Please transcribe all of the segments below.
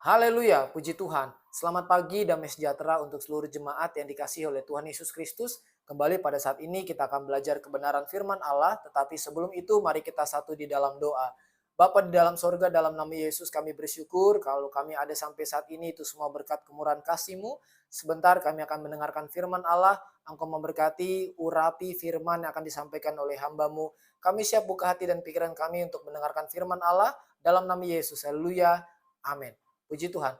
Haleluya, puji Tuhan. Selamat pagi, damai sejahtera untuk seluruh jemaat yang dikasihi oleh Tuhan Yesus Kristus. Kembali pada saat ini kita akan belajar kebenaran firman Allah, tetapi sebelum itu mari kita satu di dalam doa. Bapa di dalam sorga, dalam nama Yesus kami bersyukur kalau kami ada sampai saat ini itu semua berkat kemurahan kasih-Mu. Sebentar kami akan mendengarkan firman Allah, Engkau memberkati, urapi firman yang akan disampaikan oleh hamba-Mu. Kami siap buka hati dan pikiran kami untuk mendengarkan firman Allah dalam nama Yesus. Haleluya. Amin. Puji Tuhan.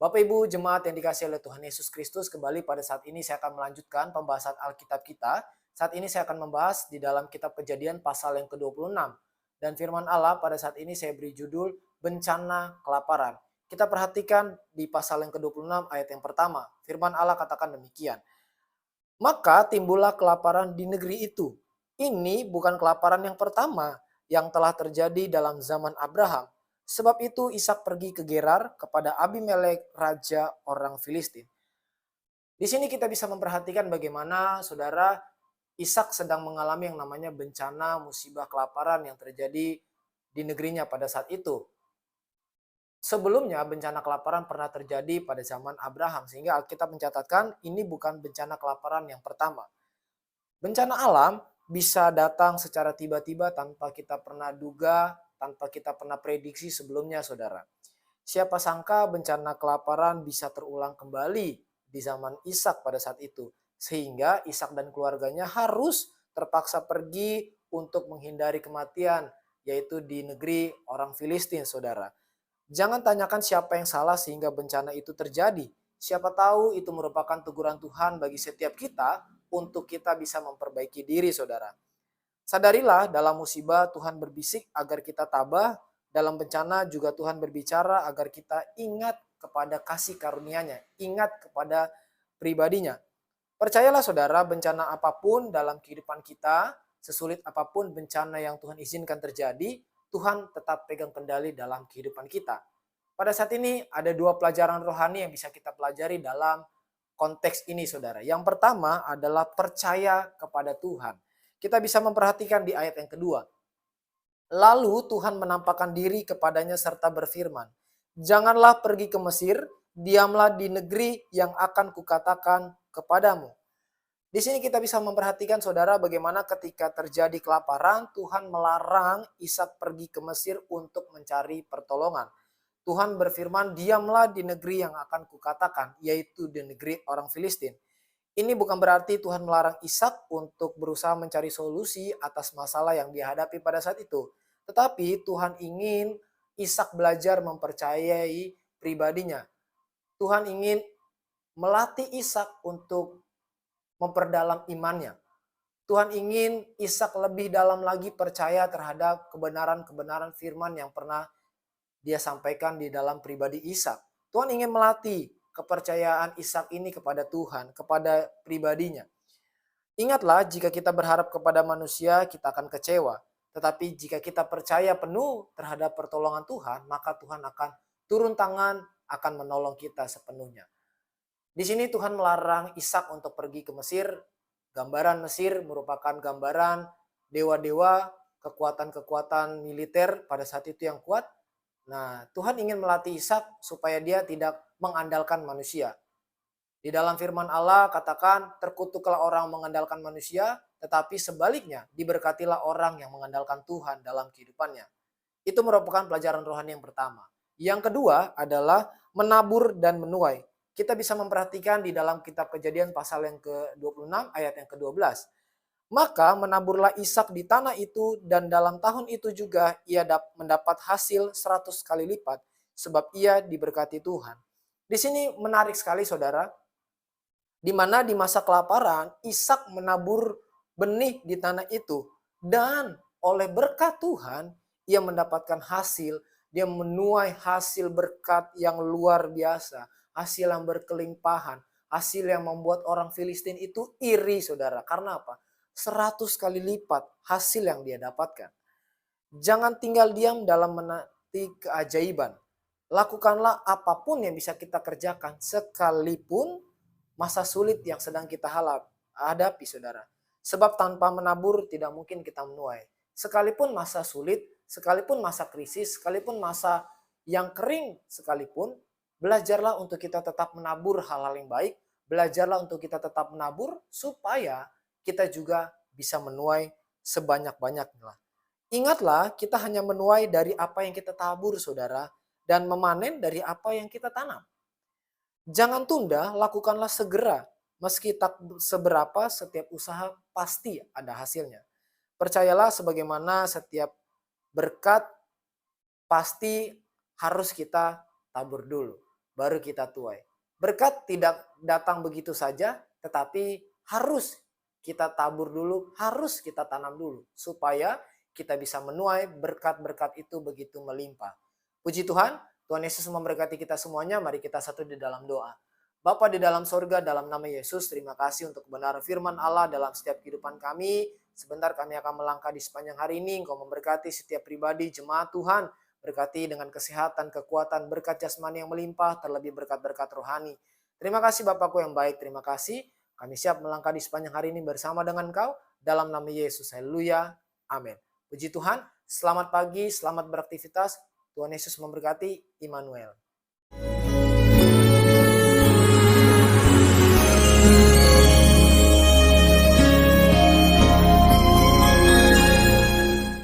Bapak Ibu jemaat yang dikasihi oleh Tuhan Yesus Kristus, kembali pada saat ini saya akan melanjutkan pembahasan Alkitab kita. Saat ini saya akan membahas di dalam kitab Kejadian pasal yang ke-26. Dan firman Allah pada saat ini saya beri judul Bencana Kelaparan. Kita perhatikan di pasal yang ke-26 ayat yang pertama. Firman Allah katakan demikian. Maka timbullah kelaparan di negeri itu. Ini bukan kelaparan yang pertama yang telah terjadi dalam zaman Abraham. Sebab itu Ishak pergi ke Gerar kepada Abimelek, raja orang Filistin. Di sini kita bisa memperhatikan bagaimana saudara Ishak sedang mengalami yang namanya bencana musibah kelaparan yang terjadi di negerinya pada saat itu. Sebelumnya bencana kelaparan pernah terjadi pada zaman Abraham, sehingga Alkitab mencatatkan ini bukan bencana kelaparan yang pertama. Bencana alam bisa datang secara tiba-tiba tanpa kita pernah duga, tanpa kita pernah prediksi sebelumnya, saudara. Siapa sangka bencana kelaparan bisa terulang kembali di zaman Ishak pada saat itu. Sehingga Ishak dan keluarganya harus terpaksa pergi untuk menghindari kematian, yaitu di negeri orang Filistin, saudara. Jangan tanyakan siapa yang salah sehingga bencana itu terjadi. Siapa tahu itu merupakan teguran Tuhan bagi setiap kita untuk kita bisa memperbaiki diri, saudara. Sadarilah dalam musibah Tuhan berbisik agar kita tabah, dalam bencana juga Tuhan berbicara agar kita ingat kepada kasih karunia-Nya, ingat kepada pribadinya. Percayalah saudara, bencana apapun dalam kehidupan kita, sesulit apapun bencana yang Tuhan izinkan terjadi, Tuhan tetap pegang kendali dalam kehidupan kita. Pada saat ini ada dua pelajaran rohani yang bisa kita pelajari dalam konteks ini, saudara. Yang pertama adalah percaya kepada Tuhan. Kita bisa memperhatikan di ayat yang kedua. Lalu Tuhan menampakkan diri kepadanya serta berfirman, "Janganlah pergi ke Mesir, diamlah di negeri yang akan kukatakan kepadamu." Di sini kita bisa memperhatikan saudara bagaimana ketika terjadi kelaparan, Tuhan melarang Ishak pergi ke Mesir untuk mencari pertolongan. Tuhan berfirman, "Diamlah di negeri yang akan kukatakan," yaitu di negeri orang Filistin. Ini bukan berarti Tuhan melarang Ishak untuk berusaha mencari solusi atas masalah yang dihadapi pada saat itu. Tetapi Tuhan ingin Ishak belajar mempercayai pribadinya. Tuhan ingin melatih Ishak untuk memperdalam imannya. Tuhan ingin Ishak lebih dalam lagi percaya terhadap kebenaran-kebenaran firman yang pernah dia sampaikan di dalam pribadi Ishak. Tuhan ingin melatih kepercayaan Ishak ini kepada Tuhan, kepada pribadinya. Ingatlah, jika kita berharap kepada manusia, kita akan kecewa. Tetapi jika kita percaya penuh terhadap pertolongan Tuhan, maka Tuhan akan turun tangan, akan menolong kita sepenuhnya. Di sini Tuhan melarang Ishak untuk pergi ke Mesir. Gambaran Mesir merupakan gambaran dewa-dewa, kekuatan-kekuatan militer pada saat itu yang kuat. Nah, Tuhan ingin melatih Ishak supaya dia tidak mengandalkan manusia. Di dalam firman Allah katakan, terkutuklah orang mengandalkan manusia, tetapi sebaliknya diberkatilah orang yang mengandalkan Tuhan dalam kehidupannya. Itu merupakan pelajaran rohani yang pertama. Yang kedua adalah menabur dan menuai. Kita bisa memperhatikan di dalam kitab Kejadian pasal yang ke-26 ayat yang ke-12. Maka menaburlah Ishak di tanah itu, dan dalam tahun itu juga ia mendapat hasil 100 kali lipat, sebab ia diberkati Tuhan. Di sini menarik sekali saudara, di mana di masa kelaparan Ishak menabur benih di tanah itu, dan oleh berkat Tuhan ia mendapatkan hasil, dia menuai hasil berkat yang luar biasa, hasil yang berkelimpahan, hasil yang membuat orang Filistin itu iri saudara. Karena apa? 100 kali lipat hasil yang dia dapatkan. Jangan tinggal diam dalam menanti keajaiban. Lakukanlah apapun yang bisa kita kerjakan sekalipun masa sulit yang sedang kita hadapi, saudara. Sebab tanpa menabur tidak mungkin kita menuai. Sekalipun masa sulit, sekalipun masa krisis, sekalipun masa yang kering sekalipun, Belajarlah untuk kita tetap menabur hal-hal yang baik. Belajarlah untuk kita tetap menabur supaya kita juga bisa menuai sebanyak-banyaknya. Ingatlah, kita hanya menuai dari apa yang kita tabur, saudara, dan memanen dari apa yang kita tanam. Jangan tunda, lakukanlah segera. Meski tak seberapa, setiap usaha pasti ada hasilnya. Percayalah, sebagaimana setiap berkat pasti harus kita tabur dulu, baru kita tuai. Berkat tidak datang begitu saja, tetapi harus kita tabur dulu, harus kita tanam dulu, supaya kita bisa menuai berkat-berkat itu begitu melimpah. Puji Tuhan, Tuhan Yesus memberkati kita semuanya. Mari kita satu di dalam doa. Bapa di dalam sorga, dalam nama Yesus, terima kasih untuk kebenaran firman Allah dalam setiap kehidupan kami. Sebentar kami akan melangkah di sepanjang hari ini. Engkau memberkati setiap pribadi, jemaat Tuhan. Berkati dengan kesehatan, kekuatan, berkat jasmani yang melimpah, terlebih berkat-berkat rohani. Terima kasih Bapakku yang baik, terima kasih. Kami siap melangkah di sepanjang hari ini bersama dengan Engkau. Dalam nama Yesus, haleluya, amin. Puji Tuhan, selamat pagi, selamat beraktivitas. Tuhan Yesus memberkati. Immanuel.